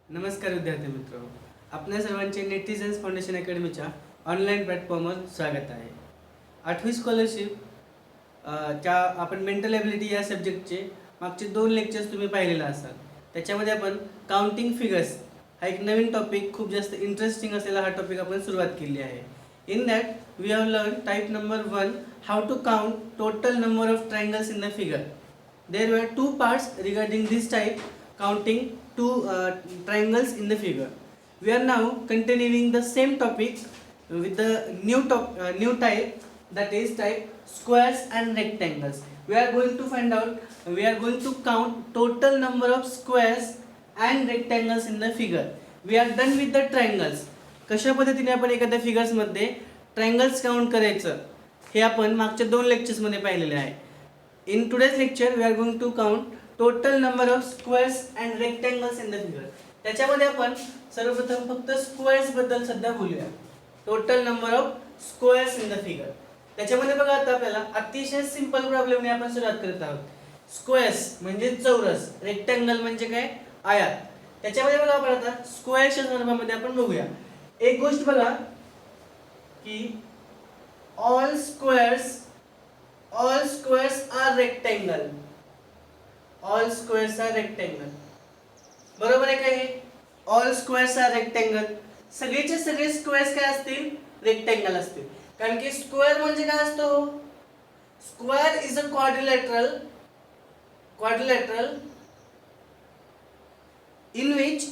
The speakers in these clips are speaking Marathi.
नमस्कार विद्यार्थी मित्र, आपल्या सर्वांचे नेटिझन्स फाउंडेशन अकॅडमीच्या ऑनलाईन प्लॅटफॉर्मवर स्वागत आहे. 8वी स्कॉलरशिप च्या आपण मेंटल एबिलिटी या सब्जेक्टचे मागचे 2 लेक्चर्स तुम्ही पाहिलेला असाल. त्याच्यामध्ये आपण काउंटिंग फिगर्स हा एक नवीन टॉपिक, खूप जास्त इंटरेस्टिंग असलेला हा टॉपिक आपण सुरुवात केली आहे. In that we have learn type number 1, how to count total number of triangles in the figure. There were 2 parts regarding this type, counting 2 triangles in the figure. We are now continuing the same topic with the new type, that is type squares and rectangles. We are going to count total number of squares and rectangles in the figure. We are done with the triangles. कशा पद्धतीने आपण एखाद्या फिगर्स मध्ये ट्रायंगल्स काउंट करायचं हे आपण मागच्या 2 लेक्चर्स मध्ये पाहिलेले आहे. In today's lecture we are going to count total number of squares and rectangles in the figure. त्याच्यामध्ये आपण सर्वप्रथम फक्त स्क्वेअर्स बद्दल सध्या बोलूया. Total number of squares in the figure. त्याच्यामध्ये बघा आता आपल्याला अतिशय सिंपल प्रॉब्लेमने आपण सुरुवात करत आहोत. स्क्वेअर्स म्हणजे चौरस, रेक्टँगल म्हणजे काय, आयत. त्याच्यामध्ये बघा आपण आता स्क्वेअरच्या संदर्भामध्ये आपण बघूया. एक गोष्ट बघा की all squares are rectangle. All squares are rectangle. बरोबर आहे का हे? All squares are rectangle. सगळेचे सगळे स्क्वेअर्स काय असतील? रेक्टँगल असतील. कारण की स्क्वेअर म्हणजे काय असतो? Square is a quadrilateral in which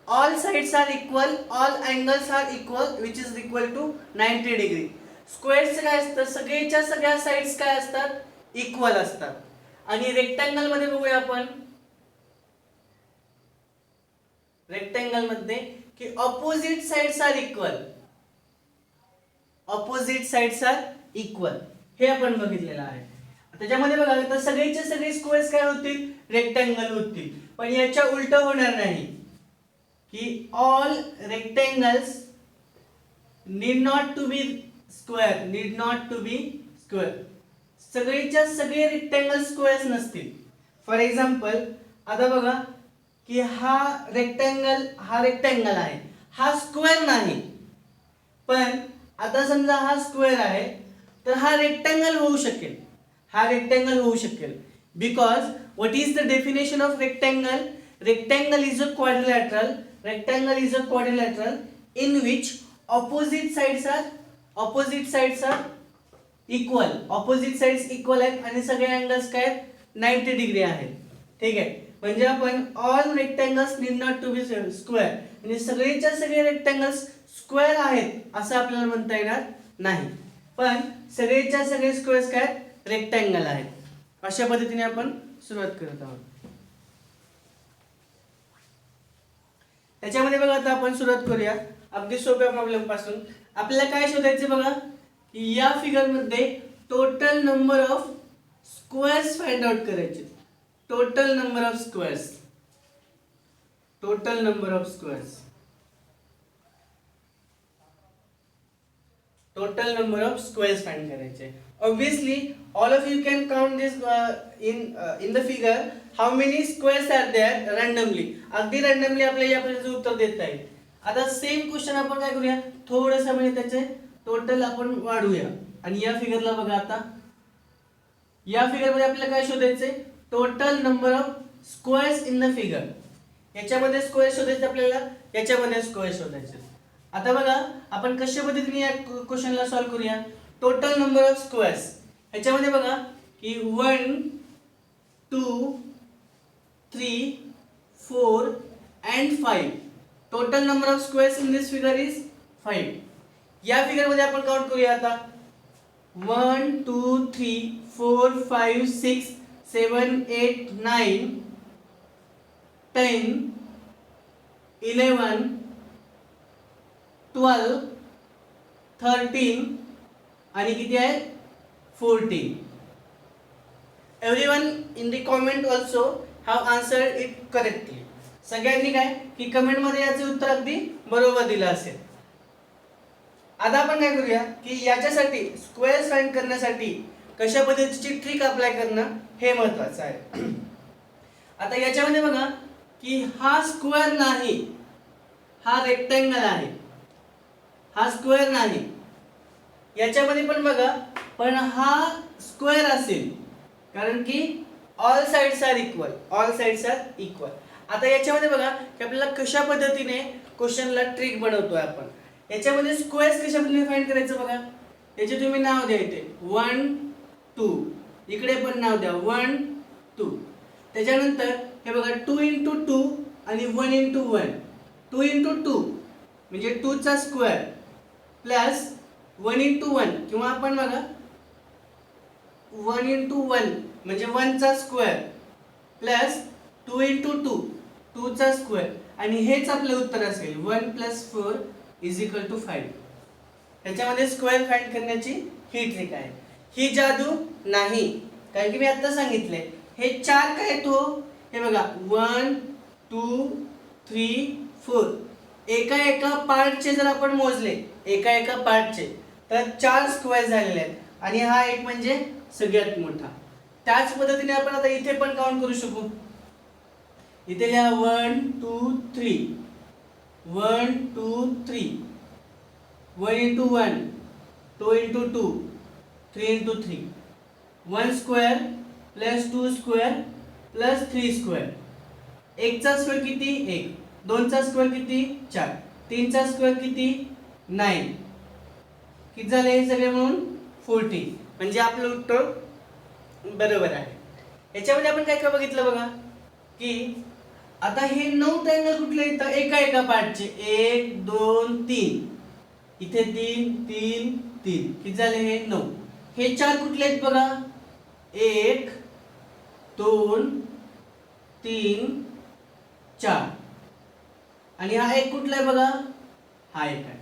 all sides are equal, all angles are equal, which is equal to 90 degree. स्क्वेअरचे काय असतं? सगळेच्या सगळ्या साइड्स काय असतात? इक्वल असतात. आणि रेक्टँगल मध्ये बघूया आपण. रेक्टँगल मध्ये की ऑपोजिट साइड्स आर इक्वल. हे आपण बघितलेलं आहे. त्याच्यामध्ये बघा तर सगळेचे सगळे स्क्वेअर्स काय होतील? रेक्टँगल होतील. पण याच्या उलट होणार नाही की all rectangles need not to be square. सगळेच्या सगळे रेक्टँगल स्क्वेअर्स नसतील. फॉर एक्झाम्पल आता बघा की हा रेक्टँगल आहे, हा स्क्वेअर नाही. पण आता समजा हा स्क्वेअर आहे तर हा रेक्टँगल होऊ शकेल. Because what is the definition of rectangle? Rectangle is a quadrilateral in which opposite sides are equal. opposite sides equal आहेत आणि सगळे अँगल्स काय आहेत? 90 डिग्री आहेत. ठीक आहे. म्हणजे आपण all rectangles need not to be square, म्हणजे सगळेच्या सगळे रेक्टँगल्स स्क्वेअर आहेत असं आपल्याला म्हणता येणार नाही. पण सगळेच्या सगळे स्क्वेअर्स काय आहेत? रेक्टँगल आहेत. अशा पद्धतीने आपण सुरुवात करत आहोत. त्याच्यामध्ये बघा आता आपण सुरुवात करूया अगदी सोप्या प्रॉब्लेम पासून. आपल्याला काय शोधायचे बघा की या फिगर मध्ये total number of squares find out करायचे. Total number of squares find करायचे. Obviously all of you can count this in the figure how many squares are there randomly. अगदी रँडमली आपल्याला या प्रश्नाचं उत्तर देता येईल. आता सेम क्वेश्चन आपण काय करूया, थोडंसं म्हणजे त्याचे टोटल आपण वाढूया. आणि या फिगरला बघा आता, या फिगरमध्ये आपल्याला काय शोधायचंय? Total number of squares in the figure. याच्यामध्ये स्क्वेअर शोधायचे आपल्याला, याच्यामध्ये स्क्वेअर शोधायचे. आता बघा आपण कशा पद्धतीने या क्वेश्चनला सॉल्व्ह करूया. टोटल नंबर ऑफ स्क्वेअर्स याच्यामध्ये बघा की 1 2 3 4 and 5. Total number of squares in this figure is 5. या फिगर मध्ये आपण काउंट करूया आता. 1 2 3 4 5 6 7 8 9 10 11 12 13 आणि किती आहे? 14. Everyone in the comment also have answered it correctly. सगळ्यांनी काय की कमेंट मध्ये याचे उत्तर अगदी बरोबर दिलं असेल. आता आपण काय करूया की याच्यासाठी स्क्वेअर्स फाइंड करण्यासाठी कशा पद्धतीची ट्रिक अप्लाय करणं हे महत्त्वाचं आहे. आता याच्यामध्ये बघा की हा स्क्वेअर नाही, हा रेक्टँगल आहे, हा स्क्वेअर नाही. याच्यामध्ये पण बघा, पण हा स्क्वेअर असेल, कारण की all sides are equal, all sides are equal. आता याच्यामध्ये बघा की आपल्याला कशा पद्धतीने क्वेश्चनला ट्रिक बनवतोय आपण. याच्यामध्ये स्क्वेअर्स कशा पद्धतीने फाइंड करायचं बघा. याचे तुम्ही नाव द्या इथे 1 2, इकडे पण नाव द्या 1 2. त्याच्यानंतर हे बघा 2 × 2 आणि 1 × 1. 2 × 2 म्हणजे 2 चा स्क्वेअर प्लस 1 × 1 किंवा आपण बघा 1 × 1 म्हणजे 1 चा स्क्वेअर प्लस 2 × 2 2 चा स्क्वेअर, आणि हेच आपले उत्तर असेल 1 + 4 = 5. त्याच्यामध्ये स्क्वेअर फाइंड करण्याची ही ट्रिक आहे. ही जादू नाही, कारण की मी आता सांगितले हे 4 काय तो, हे बघा 1 2 3 4, एका एका पार्टचे जर आपण मोजले, एका एका पार्टचे, तर 4 स्क्वेअर झालेले आहेत, आणि हा एक म्हणजे सगळ्यात मोठा. त्याच पद्धतीने आपण आता इथे पण काउंट करू शकू. इथे लिहा 1 2 3, 1 2 3, 1 × 1, 2 × 2, 3 × 3, 1 square plus 2 square plus 3 square. 1 चा स्क्वेअर किती 1, 2 चा स्क्वेअर किती 4, 3 चा स्क्वेअर किती 9. किती झाले हे सगळे म्हणून 40. म्हणजे आपलं उत्तर बरोबर आहे. याच्यामध्ये आपण काय काय बघितलं बघा, की आता हे 9 ट्रायंगल कुठले येतात, एका एका पार्टचे 1 2 3, इथे 3 3 3, किती झाले हे 9. हे 4 कुठले आहेत बघा, 1 2 3 4, आणि हा एक कुठला आहे बघा, हा एक आहे.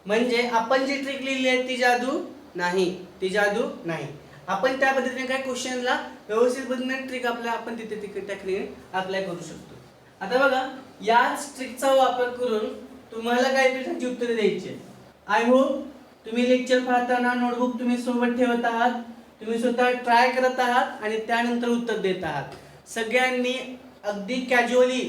म्हणजे आपण जी ट्रिक लिहिली आहे ती जादू नाही, ती जादू नाही. आपण त्या पद्धतीने काय क्वेश्चनला व्यवस्थित पद्धतीने ट्रिक आपण तिथे टेक्निक अप्लाय करू शकतो. आता बघा, याच ट्रिकचा वापर करून तुम्हाला काही प्रश्नांची उत्तरे द्यायची. आय होप तुम्ही लेक्चर पाहताना नोटबुक तुम्ही सोबत ठेवत आहात, तुम्ही स्वतः ट्राय करत आहात आणि त्यानंतर उत्तर देत आहात. सगळ्यांनी अगदी कॅज्युअली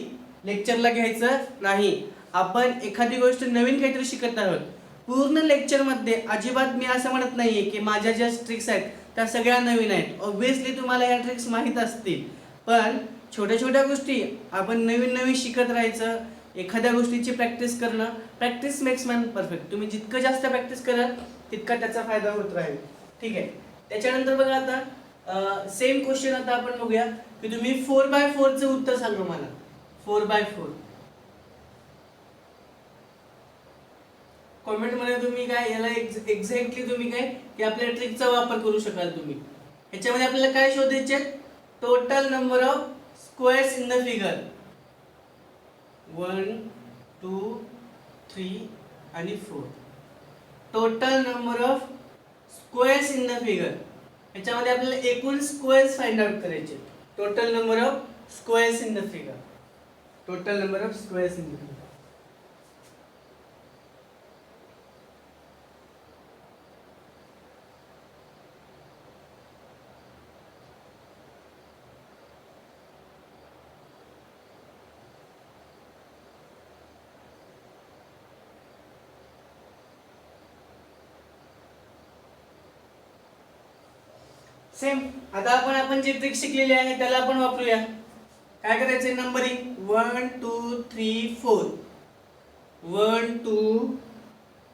लेक्चरला घ्यायचं नाही. आपण एखादी गोष्ट नवीन काहीतरी शिकत आहोत. पूर्ण लेक्चरमध्ये अजिबात मी असं म्हणत नाहीये की माझ्या ज्या ट्रिक्स आहेत त्या सगळ्या नवीन आहेत. ऑब्व्हियसली तुम्हाला या ट्रिक्स माहीत असतील, पण छोट्या छोट्या गोष्टी आपण नवीन नवीन शिकत राहायचं. एखाद्या गोष्टीची प्रॅक्टिस करणं, प्रॅक्टिस मेक्स मॅन परफेक्ट. तुम्ही जितकं जास्त प्रॅक्टिस कराल तितका त्याचा फायदा होत राहील. ठीक आहे. त्याच्यानंतर बघा, आता सेम क्वेश्चन आता आपण बघूया की तुम्ही 4/4 चं उत्तर सांगा मला. 4/4 कमेंट मध्ये तुम्ही काय याला एक्झॅक्टली तुम्ही काय की आपल्या ट्रिकचा वापर करू शकाल तुम्ही. याच्यामध्ये आपल्याला काय शोधायचे, total number of squares in the figure. 1 2 3 आणि 4, total number of squares in the figure. याच्यामध्ये आपल्याला एकूण स्क्वेअर्स फाइंड आउट करायचे. Total number of squares in the figure, total number of squares in the figure. Same आता आपण जी ट्रिक शिकलेली आहे त्याला आपण वापरूया. काय करायचं, numbering 1 2 3 4, 1 2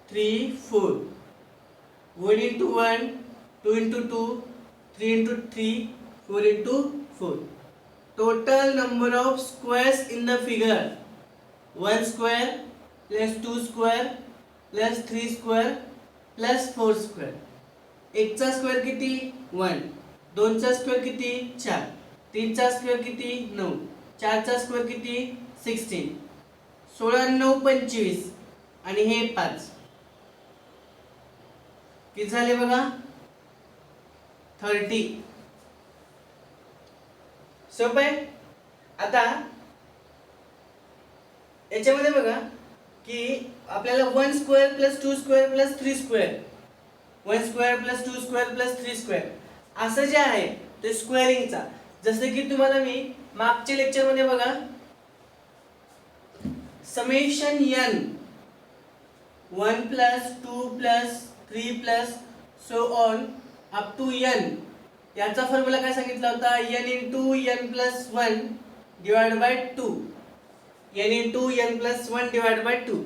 3 4, 1 × 1, 2 × 2, 3 × 3, 4 × 4. Total number of squares in the figure 1 square plus 2 square plus 3 square plus 4 square. 1 चा स्क्वेअर किती 1, 2 चा स्क्वेअर किती 4, 3 चा स्क्वेअर किती 9, 4 चा स्क्वेअर किती 16, 16 9 25, आणि हे 5. किती झाले बघा 30. सोपं आहे. आता याच्यामध्ये बघा की आपल्याला 1 square plus 2 square plus 3 square, 1 square plus 2 square plus 3 square असं जे आहे ते स्क्वेअरिंगचा. जसं की तुम्हाला मी मागच्या लेक्चरमध्ये बघा summation n 1 plus 2 plus 3 plus so on up to n, याचा फॉर्म्युला काय सांगितला होता, n into n plus 1 divide by 2, n into n plus 1 divide by 2,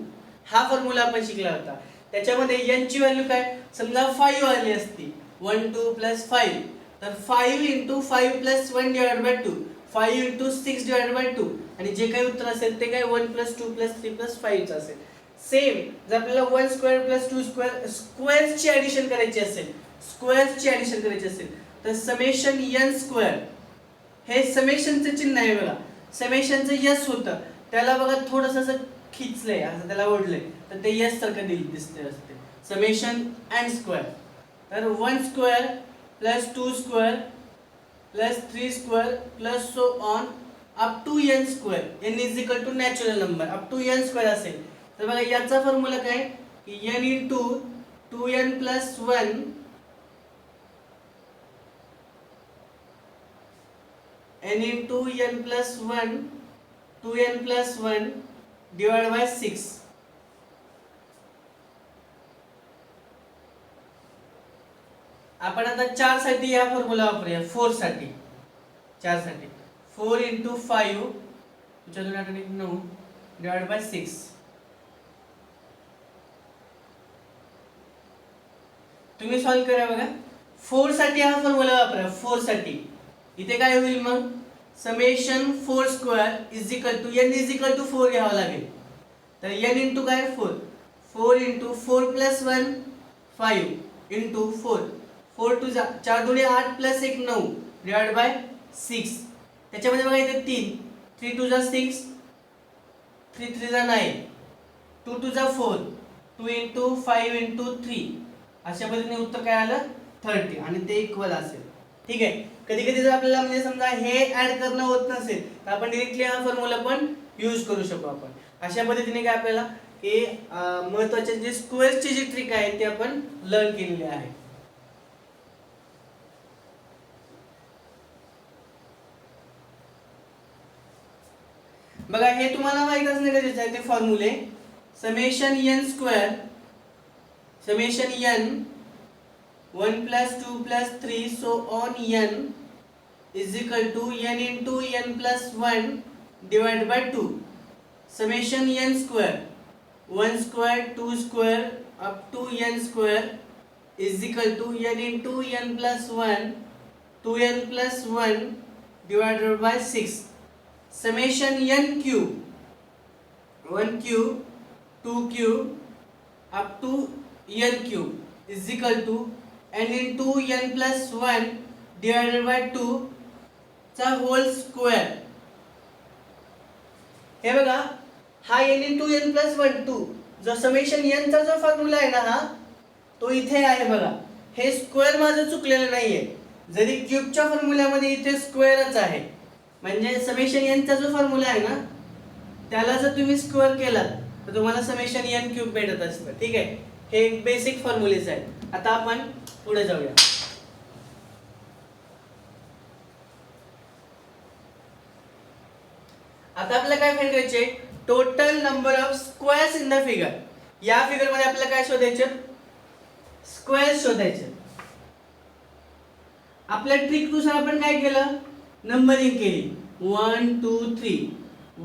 हा फॉर्म्युला आपण शिकला होता. त्याच्यामध्ये n ची व्हॅल्यू काय, समजा 5 आली असती, 1 2 प्लस 5, तर 5 into 5 plus 1 divide by 2, 5 into 6 divide by 2, आणि जे काही उत्तर असेल ते काय 1 प्लस 2 प्लस 3 प्लस 5 चं असेल. सेम जर आपल्याला 1 स्क्वेअर प्लस 2 स्क्वेअर स्क्वेअर्सची ॲडिशन करायची असेल, स्क्वेअर्सची ॲडिशन करायची असेल, तर समेशन n स्क्वेअर, हे समेशनचं चिन्ह आहे बघा, समेशनचं s होतं, त्याला बघा थोडंसं असं खिचलंय, असं त्याला ओढलंय, तर ते s सारखं दिसते असते, समेशन n स्क्वेअर. तर 1 square plus 2 square plus 3 square plus so on up to n square, n is equal to natural number up to n square असेल. तर बघा याचा फॉर्म्युला काय की n into 2n plus 1 n into n plus 1 2n plus 1 divide by 6. आपण आता 4 साठी हा फॉर्म्युला वापरूया, 4 साठी, 4 साठी 4 इंटू 5 9 डिवाइड बाय 6. तुम्ही सॉल्व करा बघा. 4 साठी हा फॉर्म्युला वापरा, 4 साठी इथे काय होईल मग, summation 4 square is equal to n is equal to 4 घ्यावं लागेल. तर n इंटू काय 4, 4 इंटू 4 प्लस 1 5 इंटू 4, 4 टू 4 दुणे 8 प्लस 1 9 डिवाइड बाय 6. त्याच्यामध्ये बघा इथे 3, 3 टू 6, 3 3 9, 2 टू 4, 2 इंटू 5 इंटू 3, अशा पद्धतीने उत्तर काय आलं 30, आणि ते इक्वल असेल. ठीक आहे. कधी कधी जर आपल्याला म्हणजे समजा हे ऍड करणं होत नसेल तर आपण डायरेक्टली हा फॉर्म्युला पण यूज करू शकतो आपण. अशा पद्धतीने काय आपल्याला हे महत्त्वाचे जे स्क्वेअरची जी ट्रिक आहे ते आपण लर्न केलेली आहे. बघा हे तुम्हाला माहित असणे गरजेचे आहे ते फॉर्म्युले. Summation n square, summation n 1 plus 2 plus 3 so on n is equal to n into n plus 1 divided by 2. Summation n square 1 square 2 square up to n square is equal to n into n plus 1 2n plus 1 divided by 6. Summation n cube 1 cube 2 cube up to n cube is equal to n into n plus 1 divided by 2 चा होल स्क्वेअर. हे बघा हा n into n plus 1 2 जो समेशन n चा जो फॉर्म्युला आहे ना हा तो इथे आहे बघा. हे स्क्वेअर माझं चुकलेलं नाहीये, जरी क्यूबच्या फॉर्म्युल्यामध्ये इथे स्क्वेअरच आहे, म्हणजे समेशन n चा जो फॉर्म्युला आहे ना त्याला जर तुम्ही स्क्वेअर केलात तर तुम्हाला समेशन n क्यूब भेटत असतं. ठीक आहे. हे बेसिक फॉर्म्युलेज आहेत. आता आपण पुढे जाऊया. आता आपल्याला काय फाइंड करायचे, total number of squares in the figure. या फिगर मध्ये आपल्याला काय शोधायचे, स्क्वेअर्स शोधायचे. आपल्या ट्रिक नुसार आपण काय केलं, नंबरिंग केली 1 2 3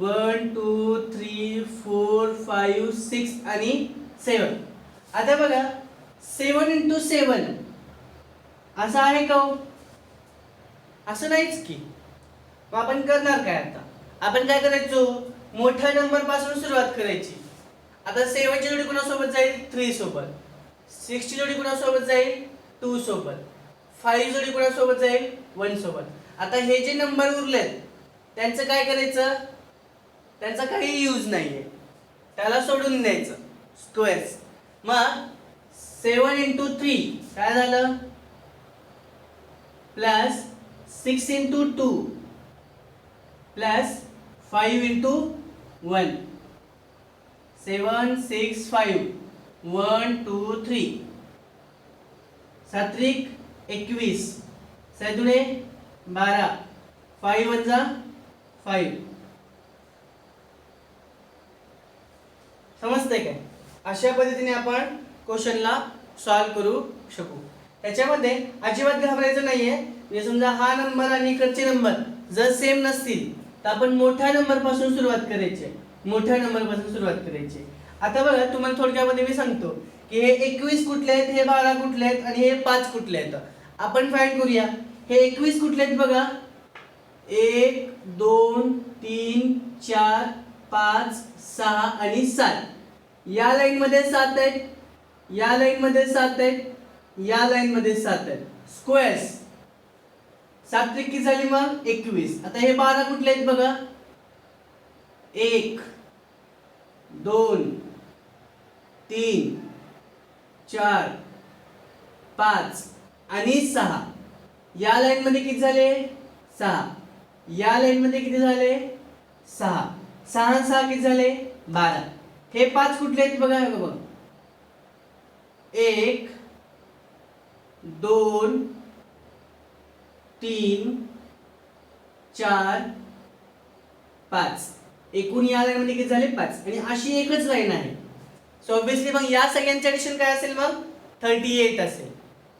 1 2 3 4 5 6 आणि 7. आता बघा 7 into 7 असं आहे का हो, असं नाहीच की. मग आपण करणार काय, आता आपण काय करायचो, मोठ्या नंबर पासून सुरुवात करायची. आता 7 ची जोडी कोणासोबत जाईल, 3 सोबत. 6 ची जोडी कोणासोबत जाईल, 2 सोबत. 5 जोडी कोणासोबत जाईल, 1 सोबत. आता हे जे नंबर उरलेत त्यांचं काय करायचं, त्यांचा काही यूज नाहीये, त्याला सोडून द्यायचं स्क्वेअर्स. मग 7 into 3 काय झालं, प्लस 6 into 2 प्लस 5 into 1. 7 6 5 1 2 3 7 21 7 दुणे 12 5 वजा 5 समजतंय काय? अशा पद्धतीने आपण क्वेश्चनला सॉल्व करू शकू. त्याच्यामध्ये अजिबात घाबरायचं नाहीये. म्हणजे समजा हा नंबर आणि इकडचे नंबर जर सेम नसतील तर आपण मोठ्या नंबर पासून सुरुवात करायची. मोठ्या नंबर पासून सुरुवात करायची. आता बघा तुम्हाला थोडक्यामध्ये मी सांगतो की हे 21 कुठले आहेत, हे 12 कुठले आहेत आणि हे 5 कुठले आहेत. आपण फाइंड करूया. हे 21 कुठले आहेत बघा. 1 2 3 4 5 6 आणि 7. या लाईन मध्ये 7 आहेत, या लाईन मध्ये 7 आहेत, या लाईन मध्ये 7 आहेत. स्क्वेअर्स 7 त्रिक किती झाली मग 21. आता हे 12 कुठले आहेत बघा. 1 2 3 4 5 आणि 6. या लाईन मध्ये किती झाले 6. या लाईन मध्ये किती झाले 6. 6 6 किती झाले 12. हे 5 कुठले आहेत बघा. बघा 1 2 3 4 5. एकूण या लाईन मध्ये किती झाले 5. आणि अशी एकच लाईन आहे. सो ऑब्विसली मग या सगळ्यांचे ऍडिशन काय असेल मग 38 असेल.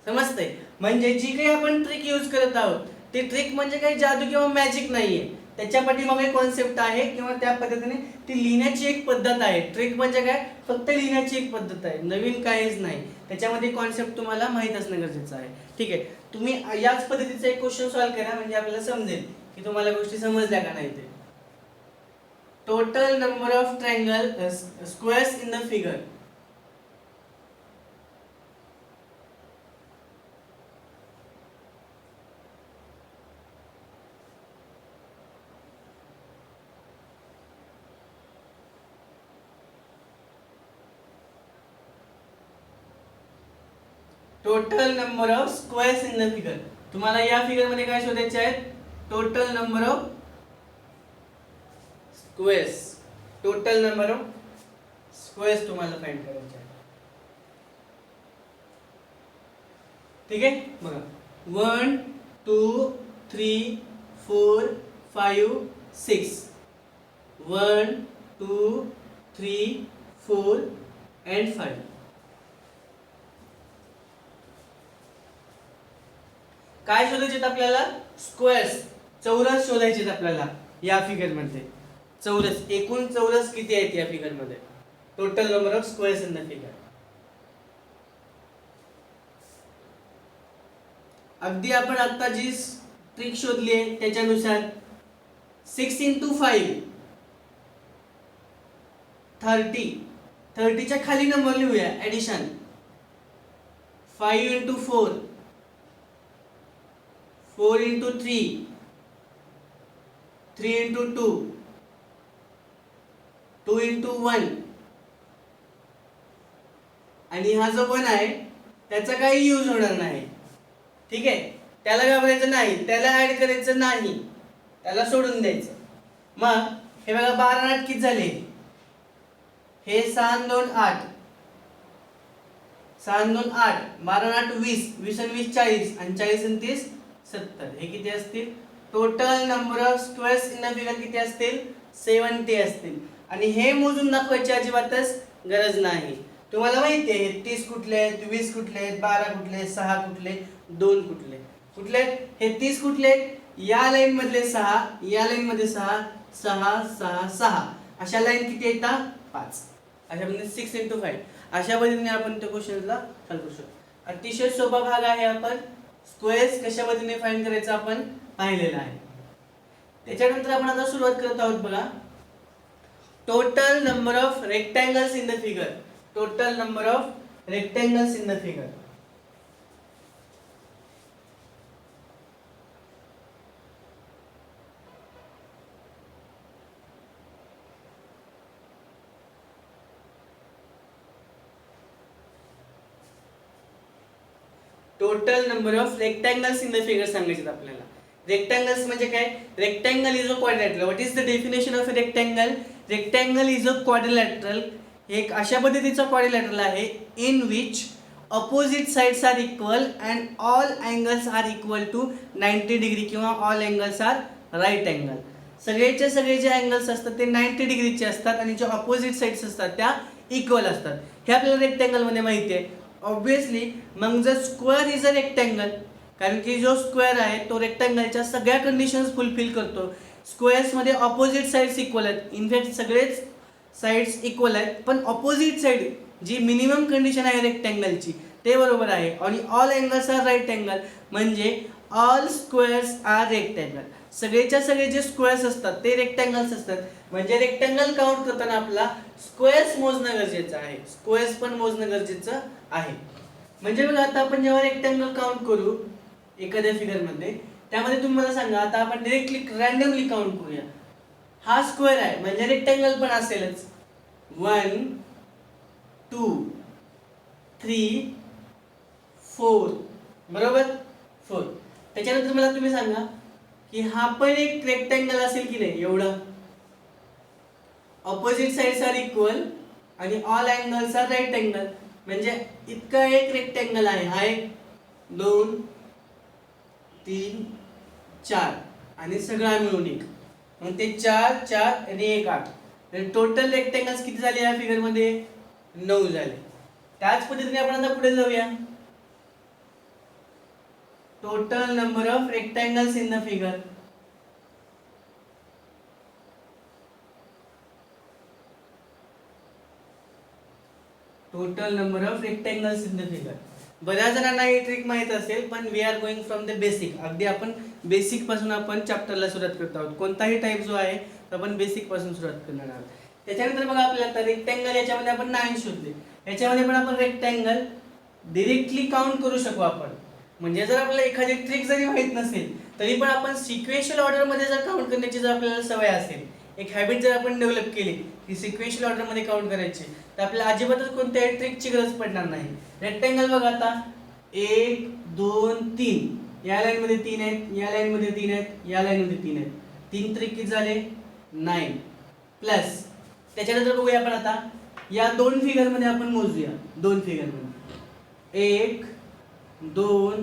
समजतंय? म्हणजे जी काही आपण ट्रिक यूज करत आहोत ती ट्रिक म्हणजे काही जादू किंवा मॅजिक नाहीये. त्याच्या पाठीमागे कॉन्सेप्ट आहे किंवा त्या पद्धतीने ती लिहिण्याची एक पद्धत आहे. ट्रिक म्हणजे काय फक्त लिहिण्याची एक पद्धत आहे, नवीन काहीच नाही. त्याच्यामध्ये कॉन्सेप्ट तुम्हाला माहित असणं गरजेचं आहे. ठीक आहे, तुम्ही याच पद्धतीचा एक क्वेश्चन सॉल्व्ह करा म्हणजे आपल्याला समजेल की तुम्हाला गोष्टी समजल्या का नाही ते. Total number of triangle squares in the figure. Total number of squares in the figure. तुम्हाला या फिगर मध्ये काय शोधायचे आहेत. Total number of squares. Total number of squares तुम्हाला फाइंड करायचे आहे. ठीक आहे बघा 1 2 3 4 5 6. 1 2 3 4 and 5. काय शोधायचे आपल्याला स्क्वेअर्स, चौरस शोधायचे आपल्याला या फिगर मध्ये. चौरस, एकूण चौरस किती आहेत या फिगर मध्ये. Total number of squares in the figure. अगदी आपण आता जी ट्रिक शोधली आहे त्याच्यानुसार 6 into 5 30. 30 च्या खाली नंबर लिहूया addition. 5 into 4 4 into 3 3 into 2 2 into 1. आणि हा जो 1 आहे त्याचा काही यूज होणार नाही. ठीक आहे, त्याला घाबरायचं नाही, त्याला ऍड करायचं नाही, त्याला सोडून द्यायचं. मग हे बघा 12 8 किती झाले. हे 6 2 8 6 2 8 12 8 20 20 आणि 20 40 आणि 40 आणि 30 70. हे किती असतील. Total number of squares in the figure किती असतील 70 असतील. आणि हे मोजून दाखवायची अजिबातच गरज नाही. तुम्हाला माहिती आहे 30 कुठले आहेत, 20 कुठले आहेत, 12 कुठले, 6 कुठले, 2 कुठले. कुठले हे 30 कुठले. या लाईन मधले 6, या लाईन मध्ये 6 6 6 6. अशा लाईन किती येतात 5. अशा पद्धतीने 6 into 5. अशा पद्धतीने आपण त्या क्वेश्चनला सॉल्व करू शकतो. अतिशय सोपा भाग आहे. आपण स्क्वेअर्स कशा पद्धतीने फाइंड करायचं आपण पाहिलेलं आहे. त्याच्यानंतर आपण आता सुरुवात करत आहोत बघा. Total number of rectangles in the figure. Total number of rectangles in the figure. Total number of rectangles in the figure सांगायचे आपल्याला. रेक्टँगल्स म्हणजे काय. Rectangle is a quadrilateral. What is the definition of a rectangle. Rectangle is a quadrilateral. एक अशा पद्धतीचा क्वाड्रिलॅटरल आहे in which opposite sides are equal and all angles are equal to 90 degree किंवा all angles are right angle. सगळेचे सगळे जे अँगल्स असतात ते 90 डिग्रीचे असतात आणि जे ऑपोजिट साईड्स असतात त्या इक्वल असतात. हे आपल्याला रेक्टँगलमध्ये माहिती आहे. ऑब्विसली मग जर स्क्वेअर इज अ रेक्टँगल, कारण की जो स्क्वेअर आहे तो रेक्टँगलच्या सगळ्या कंडिशन्स फुलफिल करतो. स्क्वेअर्समध्ये ऑपोजिट साईड्स इक्वल आहेत. इनफॅक्ट सगळेच साईड्स इक्वल आहेत, पण ऑपोजिट साईड जी मिनिमम कंडिशन आहे रेक्टँगलची ते बरोबर आहे. आणि all angles are right angle, म्हणजे ऑल स्क्वेअर्स आर रेक्टँगल. सगळेच्या सगळे जे स्क्वेअर्स असतात ते रेक्टँगल्स असतात. म्हणजे रेक्टँगल काउंट करताना आपला स्क्वेअर्स मोजणं गरजेचं आहे, स्क्वेअर्स पण मोजणं गरजेचं आहे. म्हणजे बघा आता आपण जेव्हा रेक्टँगल काउंट करू एखाद्या फिगरमध्ये, त्यामध्ये तुम्ही मला सांगा, आता आपण डायरेक्टली रँडमली काउंट करूया. हा स्क्वेअर आहे म्हणजे रेक्टँगल पण असेलच. 1 2 3 4 बरोबर 4. त्याच्यानंतर मला तुम्ही सांगा की हा पण एक रेक्टँगल असेल की नाही. एवढं ऑपोजिट साइड्स आर इक्वल आणि all angles are right angle, म्हणजे इतका एक रेक्टँगल आहे. हा एक 2 3 4 आणि सगळा मिळून एक, मग ते 4 4 आणि 1 8. टोटल रेक्टँगल्स किती झाले या फिगर मध्ये? 9 झाले. त्याच पद्धतीने आपण आता पुढे जाऊया. Total number of rectangles in the figure. Total number of rectangles in the figure. बऱ्याच जणांना ही ट्रिक माहित असेल, पण we are going from the basic. अगदी आपण बेसिक पासून आपण चॅप्टरला सुरुवात करत आहोत. कोणताही टाइप जो आहे तो आपण बेसिक पासून सुरुवात करणार आहोत. त्याच्यानंतर बघा आपल्याला आता रेक्टँगल याच्यामध्ये आपण 9 शोधले. याच्यामध्ये पण आपण रेक्टँगल डायरेक्टली काउंट करू शकू आपण. म्हणजे जर आपल्याला एखादी ट्रिक जरी माहित नसेल तरी पण आपण सिक्वेन्शियल ऑर्डर मध्ये जर काउंट करण्याची जर आपल्याला सवय असेल, एक हॅबिट जर आपण डेव्हलप केली की सिक्वेन्शियल ऑर्डर मध्ये काउंट करायची, तर आपल्याला अजिबातच कोणत्याही ट्रिकची गरज पडणार नाही. रेक्टँगल बघा आता 1 2 3, या लाईन मध्ये 3 आहेत, या लाईन मध्ये 3 आहेत, या लाईन मध्ये 3 आहेत. 3 त्रिक किती झाले? 9 प्लस. त्याच्यानंतर बघूया आपण आता या दोन फिगर मध्ये आपण मोजूया. दोन फिगर मध्ये 1 2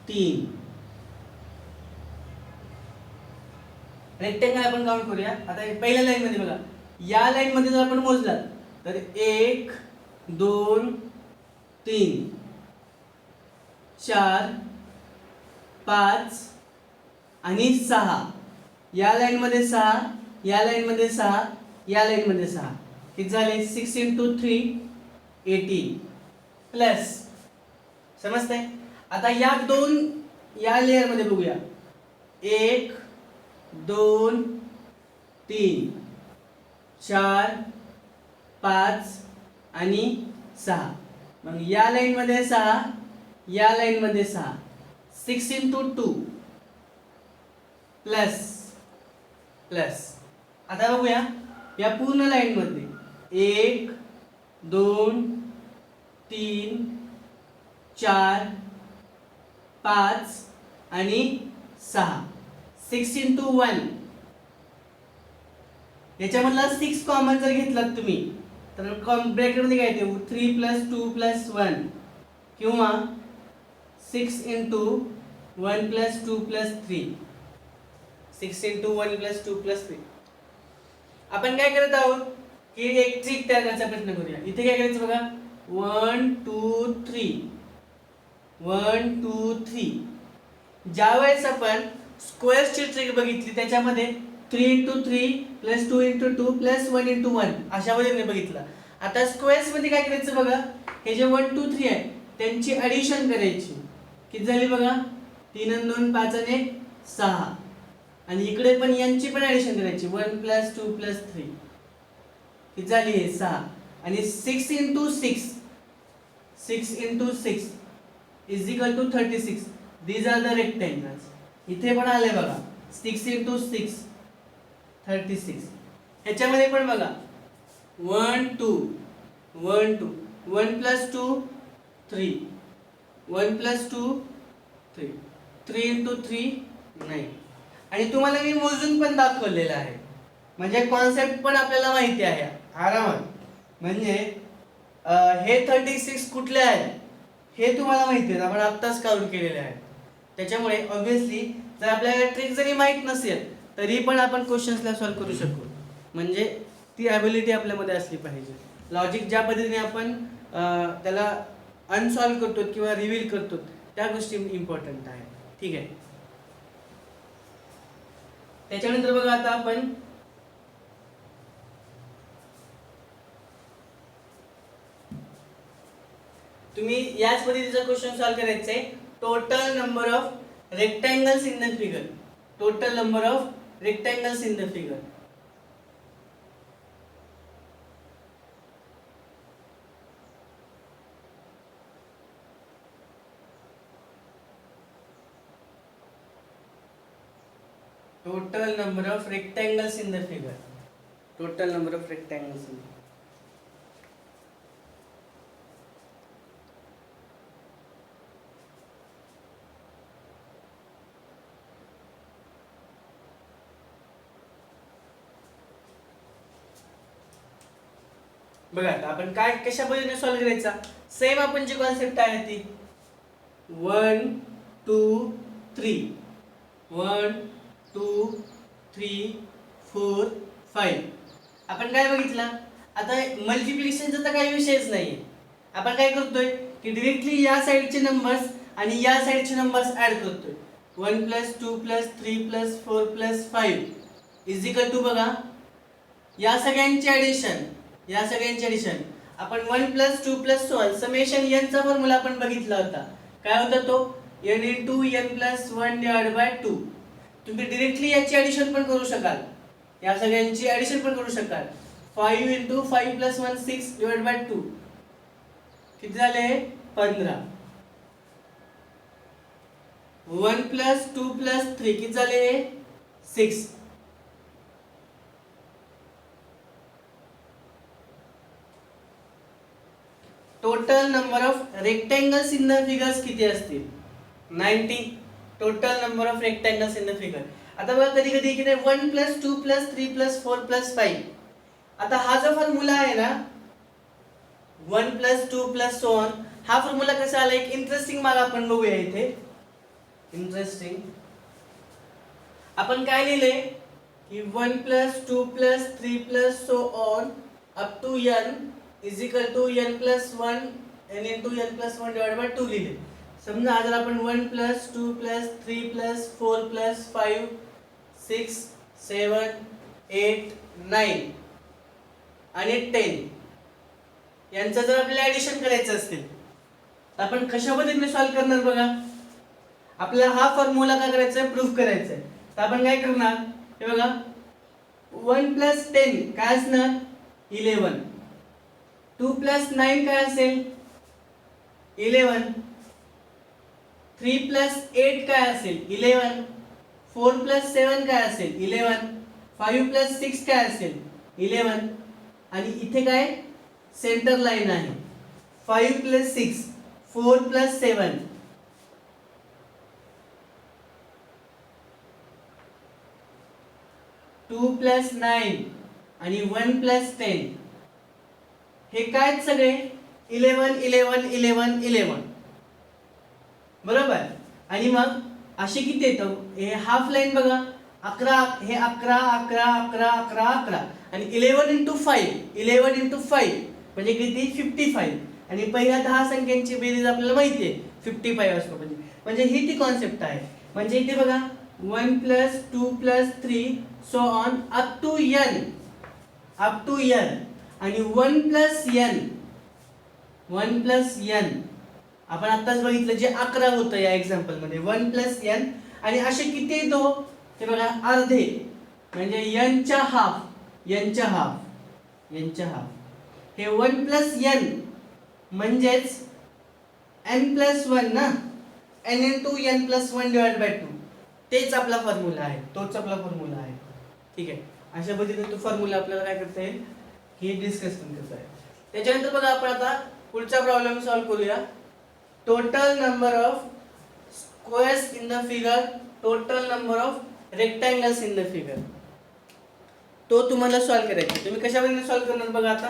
3 रेक्टँगल आपण काउंट करूया. आता पहिल्या लाईन मध्ये बघा, या लाईन मध्ये जर आपण मोजला तर 1 2 3 4 5 आणि 6. या लाईन मध्ये 6, या लाईन मध्ये 6, या लाईन मध्ये 6. किती झाले? 6 × 3 18 प्लस. समजतंय? आता या लेयर मध्ये बघूया. 1 2 3 4 5 आणि 6. मग या लाईन मध्ये 6, या लाईन मध्ये 6. 6 × 2 प्लस प्लस. आता बघूया या पूर्ण लाईन मध्ये 1 2 3 4 5 आणि 6. 6 × 1. याच्यामधला 6 कॉमन जर घेतलात तुम्ही तर ब्रॅकेट मध्ये काय येते? 3 + 2 + 1 किंवा 6 × 1 + 2 + 3. 6 × 1 + 2 + 3. आपण काय करत आहोत की एक ट्रिक तयार करायचा प्रयत्न करूया. इथे काय करायचं बघा, 1 2 3 1 2 3. ज्यावेळेस आपण स्क्वेअर्सची ट्रिक बघितली त्याच्यामध्ये 3 × 3 + 2 × 2 + 1 × 1 अशा पद्धतीने बघितलं. आता स्क्वेअर्स मध्ये काय करायचं बघा, हे जे 1 2 3 आहे त्यांची ॲडिशन करायची. किती झाली बघा? 3 आणि 2 5 आणि 1 6. आणि इकडे पण यांची पण ॲडिशन करायची. 1 + 2 + 3 किती झाली? 6. आणि 6 × 6 6 × 6 = 36. These are the rectangles. इथे पण आले बघा 6 × 6 36. ह्याच्यामध्ये पण बघा 1 2 1 2 1 + 2 3 1 + 2 3 3 × 3 9. आणि तुम्हाला मी मोजून पण दाखवलेलं आहे, म्हणजे कॉन्सेप्ट पण आपल्याला माहिती आहे आरामात. म्हणजे हे 36 कुठले आहेत हे तुम्हाला माहिती आहे, आपण आत्ताच काउंट केलेले आहे. त्याच्यामुळे ऑब्विसली जर आपल्याला ट्रिक जरी माहित नसेल तरी पण आपण क्वेश्चन्सला सॉल्व्ह करू शकू. म्हणजे ती ॲबिलिटी आपल्यामध्ये असली पाहिजे. लॉजिक ज्या पद्धतीने आपण त्याला अनसॉल्व करतो किंवा रिव्हील करतो त्या गोष्टी इम्पॉर्टंट आहे. ठीक आहे. त्याच्यानंतर बघा आता आपण तुम्ही याच पद्धतीचा क्वेश्चन सॉल्व्ह करायचा आहे. Total number of rectangles in the figure. Total number of rectangles in the figure. Total number of rectangles in the figure. Total number of rectangles in the figure. बघा आता आपण काय कशा पद्धतीने सॉल्व्ह करायचा. सेम आपण जी कॉन्सेप्ट आहे ती 1 2 3 1 2 3 4 5. आपण काय बघितलं आता मल्टिप्लिकेशनचा तर काही विषयच नाहीये. आपण काय करतोय की डायरेक्टली या साइडचे नंबर्स आणि या साइडचे नंबर्स ऍड करतोय. 1 + 2 + 3 + 4 + 5 इज इक्वल टू बघा या सगळ्यांचे ॲडिशन आपण 1 + 2 + so on समेशन n चा फॉर्म्युला आपण बघितला होता. काय होता तो n * n + 1 / 2. तुम्ही डायरेक्टली याची ॲडिशन पण करू शकाल. या सगळ्यांची ॲडिशन पण करू शकाल. 5 * 5 + 1 6 / 2 किती झाले 15. 1 + 2 + 3 किती झाले 6. Total number of rectangles in the figures किती असतील 90. Total number of rectangles in the figure. आता बघा कधी कधी किती 1 + 2 + 3 + 4 + 5. आता हा जो फॉर्म्युला आहे ना 1 + 2 + so on हा फॉर्म्युला कसा आला एक इंटरेस्टिंग मला आपण बघूया इथे. इंटरेस्टिंग आपण काय लिहिले की 1 + 2 + 3 + so on up to n is equal to n + 1 n into n + 1 divided by 2 लिहिले. समजा जर आपण 1 + 2 + 3 + 4 + 5 6 7 8 9 आणि 10 यांचं जर आपल्याला ॲडिशन करायचं असेल तर आपण कशा पद्धतीने सॉल्व्ह करणार बघा. आपल्याला हा फॉर्म्युला काय करायचा आहे प्रूफ करायचा आहे. तर आपण काय करणार हे बघा 1 + 10 काय असणार 11. 2 + 9 काय असेल 11. 3 + 8 काय असेल 11. 4 + 7 काय असेल 11. 5 + 6 काय असेल 11. आणि इथे काय सेंटर लाईन आहे 5 + 6 4 + 7 2 + 9 आणि 1 + 10 हे काय सगळे 11 11 11 11 बरोबर. आणि मग असे किती येतं हे हाफ लाईन बघा 11 हे 11 11 11 11 11 आणि 11 × 5 11 × 5 म्हणजे किती 55. आणि पहिल्या 10 संख्यांची बेरीज आपल्याला माहिती आहे 55 असतो. म्हणजे ही ती कॉन्सेप्ट आहे. म्हणजे इथे बघा 1 + 2 + 3 so on up to n आणि 1 + n आपण आताच बघितलं जे 11 होतं या एक्झाम्पल मध्ये 1 + n आणि असे किती येतो ते बघा अर्धे म्हणजे n च्या हाफ हे 1 + n म्हणजेच n + 1 ना n into n + 1 divided by 2 तेच आपला फॉर्म्युला आहे. ठीक आहे. अशा पद्धतीने तो फॉर्म्युला आपल्याला काय करता येईल हे डिस्कस करता येईल. त्याच्यानंतर बघा आपण आता पुढचा प्रॉब्लेम सॉल्व्ह करूया. Total number of squares in the figure total number of rectangles in the figure. तो तुम्हाला सॉल्व्ह करायचा. तुम्ही कशा पद्धतीने सॉल्व्ह करणार बघा आता.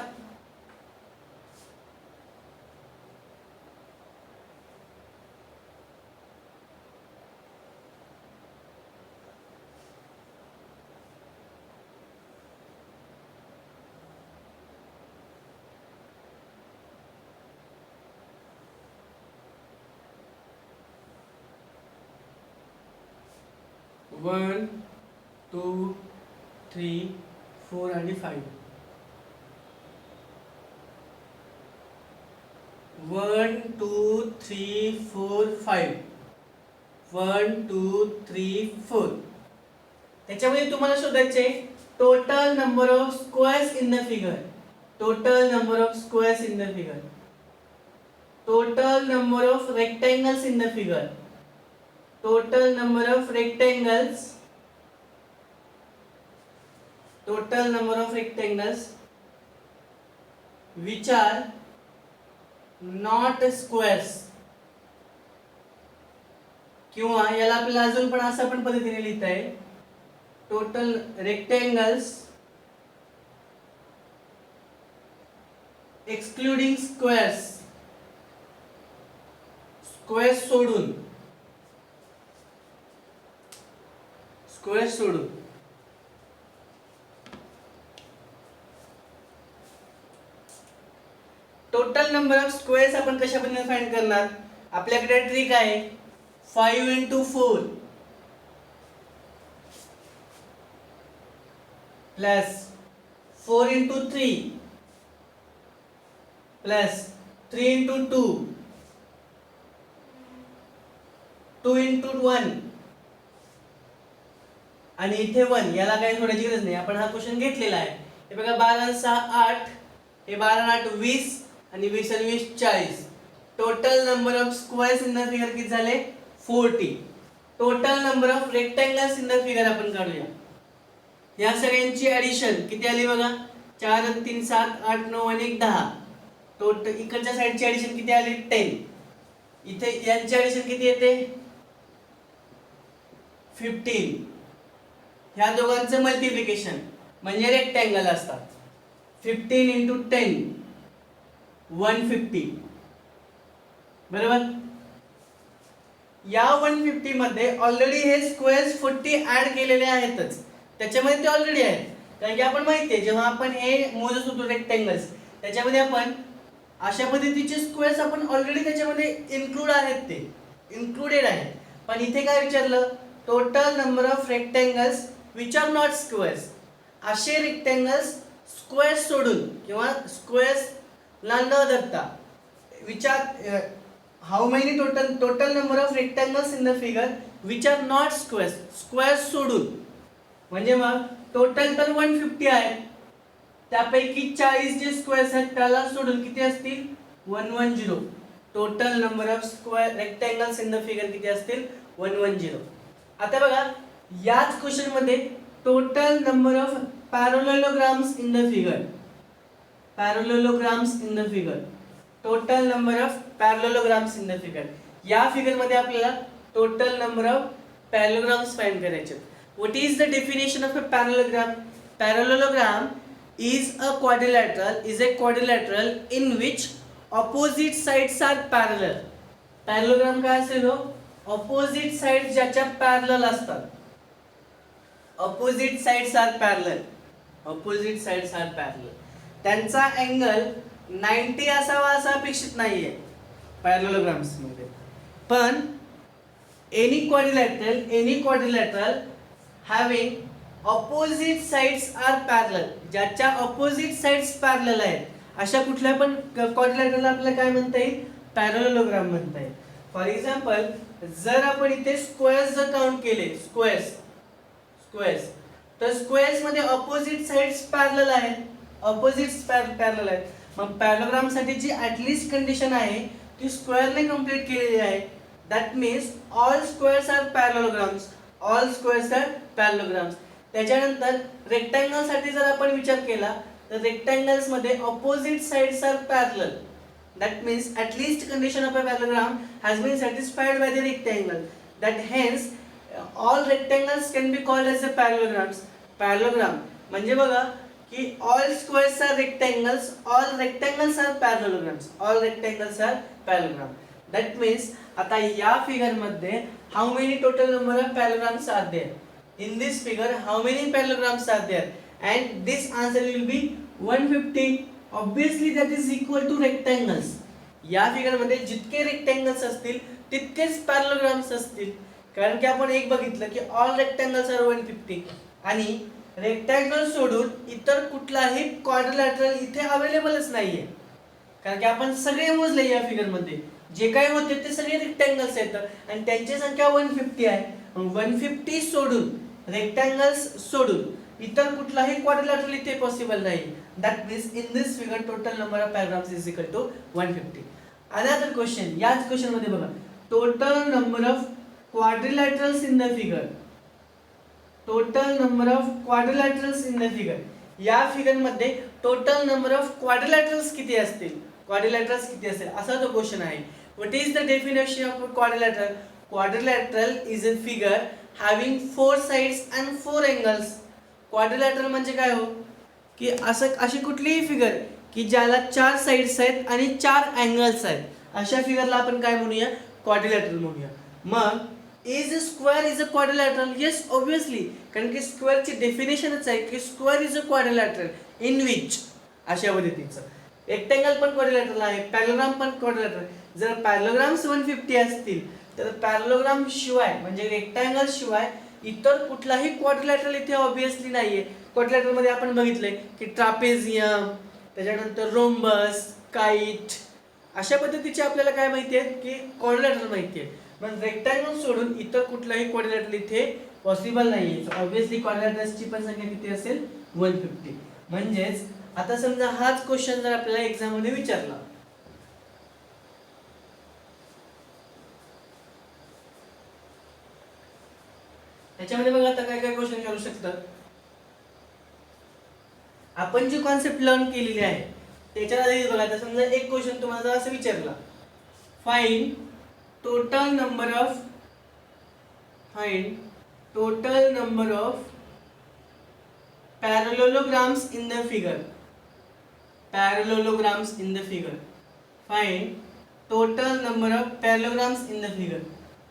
1 2 3 4 आणि 5. 1 2 3 4 5. 1 2 3 4. त्याच्यामध्ये तुम्हाला शोधायचे total number of squares in the figure. Total number of squares in the figure. Total number of rectangles in the figure. Total number of rectangles. Total number of rectangles which are not squares. किंवा याला आपल्याला अजून पण असा पण पद्धतीने लिहिता येईल. Total rectangles excluding squares. Squares सोडून. स्क्वेअर्स सोडून. टोटल नंबर ऑफ स्क्वेअर्स आपण कशा पद्धतीने फाइंड करणार. आपल्याकडे ट्रिक आहे 5 into 4 plus 4 into 3 plus 3 into 2 2 into 1 आणि इथे 1. याला काही थोड्याची गरज नाही, आपण हा क्वेश्चन घेतलेला आहे. हे बघा 12 आणि 6 8. हे 12 आणि 8 20 आणि 20 आणि 20 40. Total number of squares in the figure किती झाले 40. Total number of rectangles in the figure आपण काढूया. या सगळ्यांची ऍडिशन किती आली बघा 4 आणि 3 7 8 9 आणि 1 10. टोटल इकडच्या साइडची ऍडिशन किती आली 10. इथे यांची ऍडिशन किती येते 15. ह्या दोघांचं मल्टिप्लिकेशन म्हणजे रेक्टेंगल असतात. 15 into 10 150. बरोबर. या 150 मध्ये ऑलरेडी हे स्क्वेअर्स 40 ऍड केलेले आहेतच. त्याच्यामध्ये ते ऑलरेडी आहेत. कारण की आपण माहिती आहे जेव्हा आपण हे मोजत होतो रेक्टेंगल्स त्याच्यामध्ये आपण अशा पद्धतीचे स्क्वेअर्स आपण ऑलरेडी त्याच्यामध्ये इन्क्लूड आहेत. ते इन्क्लुडेड आहेत. पण इथे काय विचारलं total number of rectangles which are not squares. असे रेक्टेंगल्स स्क्वेअर्स सोडून किंवा स्क्वेअर्स ला न धरता which are how many total number of rectangles in the figure which are not squares. Squares सोडून म्हणजे मग टोटल तर 150 आहेत. त्यापैकी 40 जे स्क्वेअर्स आहेत त्याला सोडून किती असतील 110. Total number of square rectangles in the figure किती असतील 110. आता बघा याच क्वेश्चन मध्ये total number of parallelograms in the figure. Parallelograms in the figure. Total number of parallelograms in the figure. या फिगर मध्ये आपल्याला total number of parallelograms find करायचे. What is the definition of a parallelogram. Parallelogram is a quadrilateral in which opposite sides are parallel. Parallelogram काय असेल हो ऑपोजिट साइड्स ज्याच्या पॅरलल असतात. Opposite sides are parallel. Opposite sides are parallel. त्यांचा अँगल 90 असावा असं अपेक्षित नाहीये पॅरलेलोग्राम्स मध्ये. पण any quadrilateral having opposite sides are parallel. ज्याच्या ऑपोजिट साइड्स पॅरलल आहेत अशा कुठल्या पण क्वाड्रिलॅटरल आपल्याला काय म्हणता येईल पॅरलेलोग्राम म्हणता येईल. फॉर एक्झाम्पल जर आपण इथे स्क्वेअर्स जर काउंट केले स्क्वेअर्स तर स्क्वेअर्स मध्ये ऑपोजिट साइड्स पॅरलल आहेत. ऑपोजिट्स पॅरलल आहेत. मग पॅरलेलोग्राम साठी जी ऍटलीस्ट कंडिशन आहे ती स्क्वेअरने कंप्लीट केलेली आहे. That means all squares are parallelograms. All squares are parallelograms. त्याच्यानंतर रेक्टँगल साठी जर आपण विचार केला तर रेक्टँगल्स मध्ये opposite sides are parallel. That means at least condition of a parallelogram has been satisfied by the rectangle. That hence all rectangles can be called as a parallelograms. Parallelogram म्हणजे बघा की all squares are rectangles, all rectangles are parallelograms. All rectangles are parallelogram. That means आता या फिगर मध्ये how many total number of parallelograms are there? In this figure how many parallelograms are there? And this answer will be 150. Obviously that is equal to rectangles. या फिगर मध्ये जितके रेक्टँगल्स असतील तितकेच पॅरलेलोग्राम्स असतील. कारण की आपण एक बघितलं की ऑल रेक्टँगल्स आर 150 आणि रेक्टँगल सोडून इतर कुठलाही क्वाड्रिलॅटरल इथे अवेलेबलच नाहीये. कारण की आपण सगळे मोजले या फिगर मध्ये जे काही होते ते सगळे रेक्टँगल्स आहेत आणि त्यांची संख्या 150 आहे. 150 सोडून रेक्टँगल्स सोडून इतर कुठलाही क्वाड्रिलॅटरल इथे पॉसिबल नाही. That means in this figure total number of paragraphs is equal to 150. Another question, याच क्वेश्चन मध्ये बघा, total number of quadrilaterals in the figure. Total number of quadrilaterals in the figure. या फिगर मध्ये टोटल नंबर ऑफ क्वाड्रिलॅटरल्स किती असतील, क्वाड्रिलॅटरल्स किती असेल असा तो क्वेश्चन आहे. What is the definition of quadrilateral? Quadrilateral is a figure having 4 sides and 4 angles. Quadrilateral म्हणजे काय हो, की असं अशी कुठलीही फिगर की ज्याला 4 साइड्स आहेत आणि 4 अँगल्स आहेत, अशा फिगरला आपण काय म्हणूया, क्वाड्रिलॅटरल म्हणूया. मग is square is a quadrilateral? Yes, obviously, कारण की स्क्वेअरची डेफिनेशनच आहे की square is a quadrilateral in which, अशा पद्धतीचं. रेक्टँगल पण क्वाड्रिलॅटरल आहे, पॅरलोग्राम पण क्वाड्रिलॅटरल. जर पॅरलोग्राम्स 150 असतील तर पॅरलोग्राम शिवाय म्हणजे रेक्टँगल शिवाय इतर कुठलाही क्वाड्रिलॅटरल इथे ऑब्विसली नाहीये. क्वाड्रिलॅटरल मध्ये आपण बघितलंय की ट्रापेझियम, त्याच्यानंतर रोम्बस, काइट, अशा पद्धतीचे आपल्याला काय माहिती आहे की क्वाड्रिलॅटरल माहिती आहे. पण रेक्टँगल सोडून इतर कुठलाही क्वाड्रिलॅटरल इथे पॉसिबल नाहीये. सो ऑब्विसली क्वाड्रिलॅटरल्सची पण संख्या किती असेल, 150. म्हणजेच आता समजा हाच क्वेश्चन जर आपल्याला एक्झाम मध्ये विचारला, त्याच्यामध्ये बघा आता काय काय क्वेश्चन विचारू शकतात. आपण जी कॉन्सेप्ट लर्न केलेली आहे त्याच्यात आधी बघा, आता समजा एक क्वेश्चन तुम्हाला असं विचारला, find total number of parallelograms in the figure. Parallelograms in the figure. Find total number of parallelograms in the figure.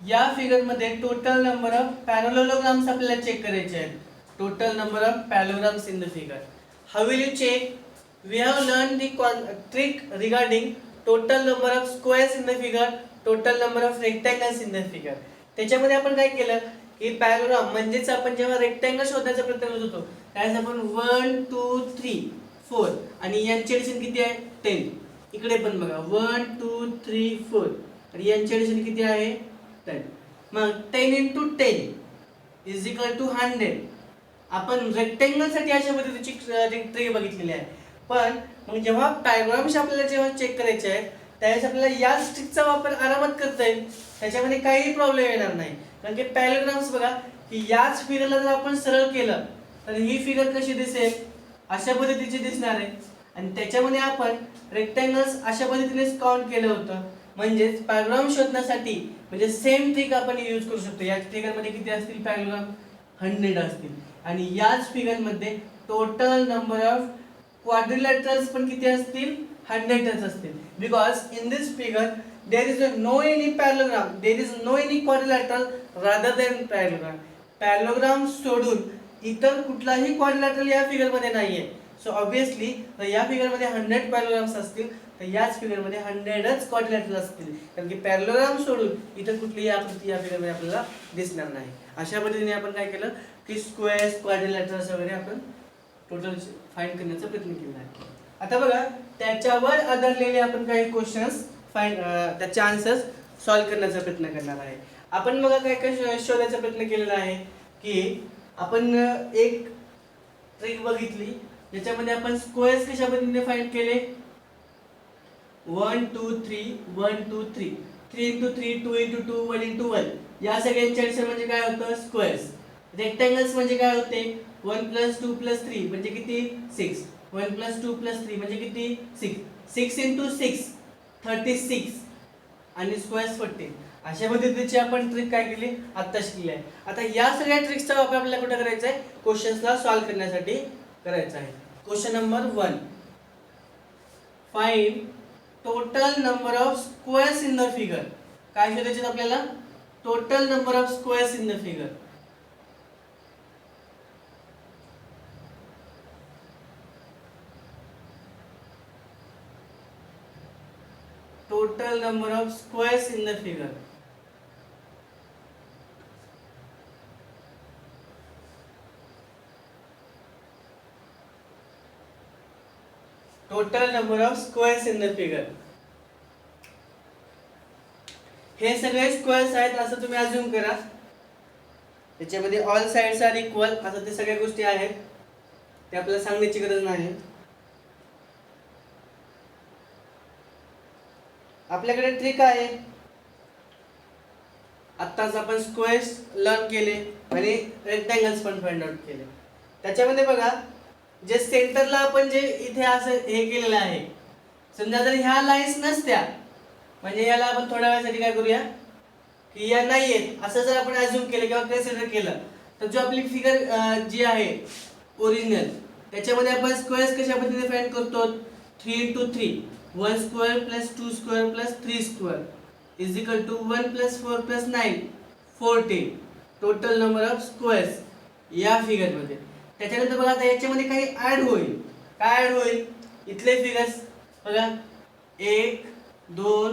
या फिगर मध्ये टोटल नंबर ऑफ पॅरलोग्राम्स आपल्याला चेक करायचे आहेत. Total number of parallelograms in the figure. How will you check? We have learn the trick regarding total number of squares in the figure, total number of rectangles in the figure. त्याच्यामध्ये आपण काय केलं की पॅरलोग्राम म्हणजेच आपण जेव्हा रेक्टँगल शोधायचा प्रयत्न करत होतो त्यावेळेस आपण 1 2 3 4 आणि यांची एडिशन किती आहे, 10. इकडे पण बघा 1 2 3 4 आणि यांची एडिशन किती आहे, 10. मग 10 into 10 इज इक्वल टू 100. आपण रेक्टँगल साठी अशा पद्धतीची ट्रिक बघितलेली आहे. पण मग जेव्हा पॅरलोग्राम्स आपल्याला जेव्हा चेक करायचे आहे त्यावेळेस आपल्याला या ट्रिकचा वापर आरामात करता येईल, त्याच्यामध्ये काही प्रॉब्लेम येणार नाही. कारण की पॅरलोग्राम्स बघा की याच फिगरला जर आपण सरळ केलं तर ही फिगर कशी दिसेल, अशा पद्धतीची दिसणार आहे. आणि त्याच्यामध्ये आपण रेक्टँगल्स अशा पद्धतीने काउंट केलं होतं. म्हणजेच पॅरलोग्राम शोधण्यासाठी म्हणजे सेम ट्रिक आपण यूज करू शकतो. या फिगर मध्ये किती असतील पॅरलोग्राम, 100 असतील. आणि याच फिगर मध्ये टोटल नंबर ऑफ क्वाड्रिलॅटरल्स पण किती असतील, 100च असतील. Because in this figure there is no any parallelogram, there is no any quadrilateral rather than parallelogram. Parallelogram सोडून इतर कुठलाही क्वाड्रिलॅटरल या फिगर मध्ये नाहीये. सो ऑब्विसली या फिगर मध्ये 100 पॅरलोग्राम्स असतील तर याच फिगर मध्ये 100च क्वाड्रिलॅटरल असतील. कारण की पॅरलोग्राम सोडून इतर कुठलीही आकृती या फिगर मध्ये आपल्याला दिसणार नाही. अशा पद्धतीने आपण काय केलं की स्क्वेअर्स, क्वाड्रिलॅटरल्स वगैरे आपण टोटल फाइंड करण्याचा प्रयत्न केला आहे. आता बघा त्याच्यावर आधारलेले आपण काही क्वेश्चन्स फाइंड त्याचे आन्सर्स सॉल्व करण्याचा प्रयत्न करणार आहे. आपण बघा काय काय शोधायचा प्रयत्न केलेला आहे की आपण एक ट्रिक बघितली ज्याच्यामध्ये आपण स्क्वेअर्स कशा पद्धतीने फाइंड केले, 1 2 3 1 2 3 3 into 3 2 into 2 1 into 1. या सगळ्यांचे ऍडिशन म्हणजे काय होतं, स्क्वेअर्स. रेक्टँगल्स म्हणजे काय होते, 1 + 2 + 3 म्हणजे किती, 6. 1 + 2 + 3 म्हणजे किती, 6. 6 into 6 36 आणि स्क्वेअर्स 14. अशा पद्धतीची आपण ट्रिक काय केली, आता शिकली आहे. आता या सगळ्या ट्रिक्सचा वापर आपल्याला कुठे करायचा आहे, क्वेश्चन्सला सॉल्व करण्यासाठी करायचा आहे. Question number 1, find total number of squares in the figure. काय शोधायचे आपल्याला, total number of squares in the figure. Total number of squares in the figure. Total number of squares in the figure. हे सगळे स्क्वेअर्स आहेत असं तुम्ही अज्युम करा. त्याच्यामध्ये ऑल साइड्स आर इक्वल असं ते सगळ्या गोष्टी आहेत, ते आपल्याला सांगण्याची गरज नाही. आपल्याकडे ट्रिक आहे. आत्ताच आपण स्क्वेअर्स लर्न केले आणि रेक्टँगल्स पण फाइंड आउट केले. त्याच्यामध्ये बघा, जे सेंटरला आपण जे इथे असं हे केलेलं आहे, समजा जर ह्या लाईन्स नसत्या, म्हणजे याला आपण थोड्या वेळासाठी काय करूया की या नाहीयेत असं जर आपण अज्युम केलं किंवा कन्सिडर केलं, तर जो आपली फिगर जी आहे ओरिजिनल, त्याच्यामध्ये आपण स्क्वेअर्स कशा पद्धतीने फाइंड करतो, 3 into 3, 1 square plus 2 square plus 3 square is equal to 1 plus 4 plus 9, 14. Total number of squares या फिगर मध्ये. त्याच्यानंतर बघा आता याच्यामध्ये काही ऍड होईल. काय ऍड होईल, इथले फिगर्स बघा 1 2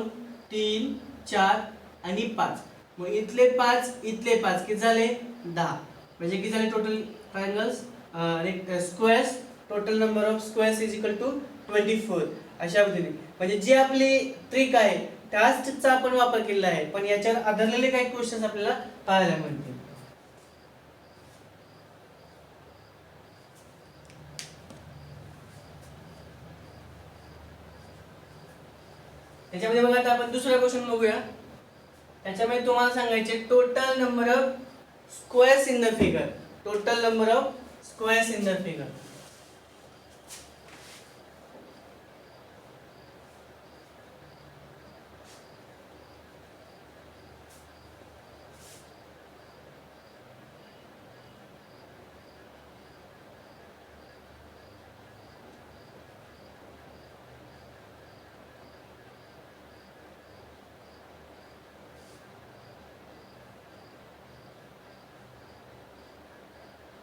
3 4 आणि 5. मग इथले 5 इथले 5 किती झाले 10. म्हणजे किती झाले total triangles squares. Total number of squares is equal to 24. अशा पद्धतीने म्हणजे जी आपली ट्रिक आहे त्याच ट्रिकचा आपण वापर केलेला आहे, पण याच्यावर आधारलेले काही क्वेश्चन्स आपल्याला पाहायला मिळतील. त्याच्यामध्ये बघा आता आपण दुसरा क्वेश्चन बघूया. त्याच्यामध्ये तुम्हाला सांगायचे total number of squares in the figure. Total number of squares in the figure.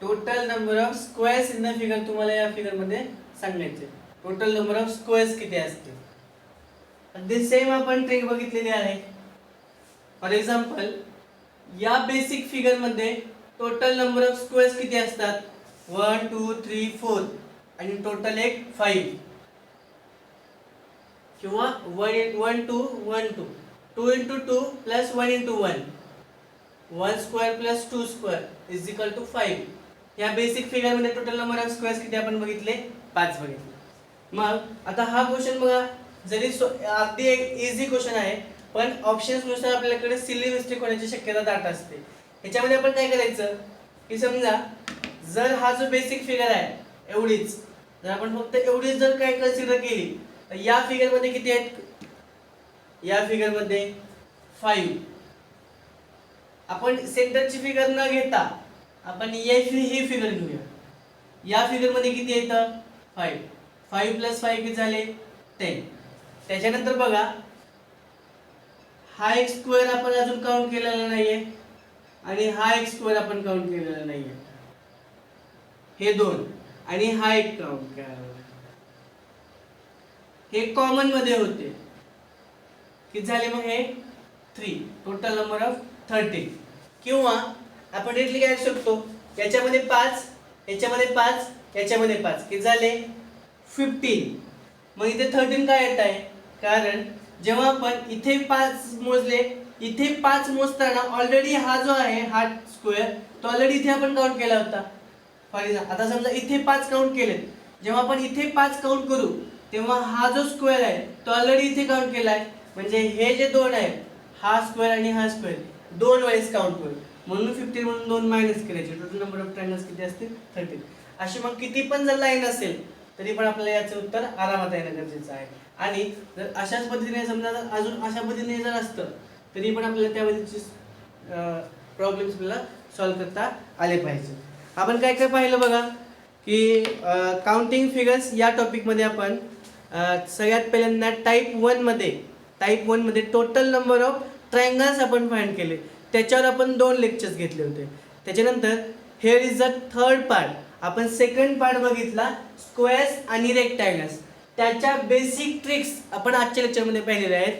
Total number of squares in the figure तुम्हाला या फिगर मध्ये सांगायचे. टोटल नंबर ऑफ स्क्वेअर्स किती असतील. अगदी सेम आपण ट्रिक बघितलेली आहे. फॉर एक्झाम्पल या बेसिक फिगर मध्ये टोटल नंबर ऑफ स्क्वेअर्स किती असतात, 1 2 3 4 आणि टोटल एक 5 किंवा 1 2 1 2 2 into 2 plus 1 into 1 1 square plus 2 square is equal to 5. या बेसिक फिगर मध्ये टोटल नंबर ऑफ स्क्वेअर्स किती आपण बघितले, 5 बघितले. मग आता हा क्वेश्चन बघा, जरी अगदी एक इझी क्वेश्चन आहे, पण ऑप्शन्स नुसार आपल्याकडे सिली मिस्टेक होण्याची शक्यता दाट असते. ह्याच्यामध्ये आपण काय करायचं की समजा जर हा जो बेसिक फिगर आहे एवढीच, जर आपण फक्त एवढीच जर काय कन्सिडर केली, तर या फिगर मध्ये किती आहेत, या फिगर मध्ये 5. आपण सेंटरची फिगर न घेता आपण ही फिगर घेऊया. या फिगर मध्ये किती येतं 5. 5 plus 5 किती झाले 10. त्याच्यानंतर बघा हा एक स्क्वेअर आपण अजून काउंट केलेला नाहीये आणि हा एक स्क्वेअर आपण काउंट केलेला नाहीये. हे 2 आणि हा एक काउंट केलेला. हे कॉमन मध्ये होते. किती झाले मग हे 3. Total number of 30. किंवा आपण डिरेक्टली काय शकतो, याच्यामध्ये 5 याच्यामध्ये 5 याच्यामध्ये 5 किती झाले 15. मग इथे 13 काय येत आहे, कारण जेव्हा आपण इथे 5 मोजले, इथे 5 मोजताना ऑलरेडी हा जो आहे हा स्क्वेअर तो ऑलरेडी इथे आपण काउंट केला होता. फॉर एक्झाम्पल आता समजा इथे 5 काउंट केले, जेव्हा आपण इथे 5 काउंट करू तेव्हा हा जो स्क्वेअर आहे तो ऑलरेडी इथे काउंट केला आहे. म्हणजे हे जे 2 आहे, हा स्क्वेअर आणि हा स्क्वेअर 2 वेळेस काउंट करू, म्हणून 15 म्हणून 2 मायनस करायचे. टोटल नंबर ऑफ ट्रायंगल्स किती असतील 13. अशी मग किती पण जर लाईन असेल तरी पण आपल्याला याचं उत्तर आरामात येणं गरजेचं आहे. आणि जर अशाच पद्धतीने समजा अजून अशा पद्धतीने जर असतं तरी पण आपल्याला त्यामध्ये प्रॉब्लेम्स आपल्याला सॉल्व्ह करता आले पाहिजे. आपण काय काय पाहिलं बघा की काउंटिंग फिगर्स या टॉपिकमध्ये आपण सगळ्यात पहिल्यांदा टाईप 1 मध्ये टोटल नंबर ऑफ ट्रायंगल्स आपण फाइंड केले. त्याच्यावर आपण 2 लेक्चर्स घेतले होते. त्याच्यानंतर hair is the third part. आपण सेकंड पार्ट बघितला स्क्वेअर्स आणि रेक्टँगल्स. त्याच्या बेसिक ट्रिक्स आपण आजच्या लेक्चरमध्ये पाहिलेले आहेत.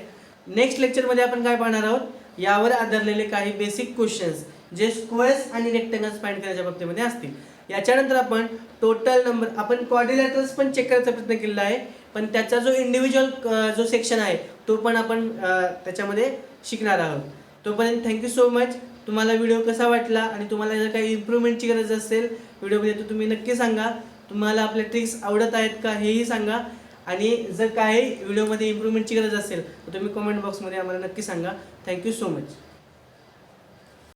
नेक्स्ट लेक्चरमध्ये आपण काय पाहणार आहोत, यावर आधारलेले काही बेसिक क्वेश्चन्स जे स्क्वेअर्स आणि रेक्टँगल्स फाइंड करायच्या बाबतीमध्ये असतील. याच्यानंतर आपण टोटल नंबर, आपण क्वाड्रिलॅटरल्स पण चेक करायचा प्रयत्न केलेला आहे, पण त्याचा जो इंडिव्हिज्युअल जो सेक्शन आहे तो पण आपण त्याच्यामध्ये शिकणार आहोत. तोपर्यंत थँक्यू सो मच. तुम्हाला व्हिडिओ कसा वाटला आणि तुम्हाला जर काही इम्प्रूव्हमेंटची गरज असेल व्हिडिओमध्ये तर तुम्ही नक्की सांगा. तुम्हाला आपले ट्रिक्स आवडत आहेत का हेही सांगा, आणि जर काही व्हिडिओमध्ये इम्प्रूव्हमेंटची गरज असेल तर तुम्ही कमेंट बॉक्समध्ये आम्हाला नक्की सांगा. Thank you so much.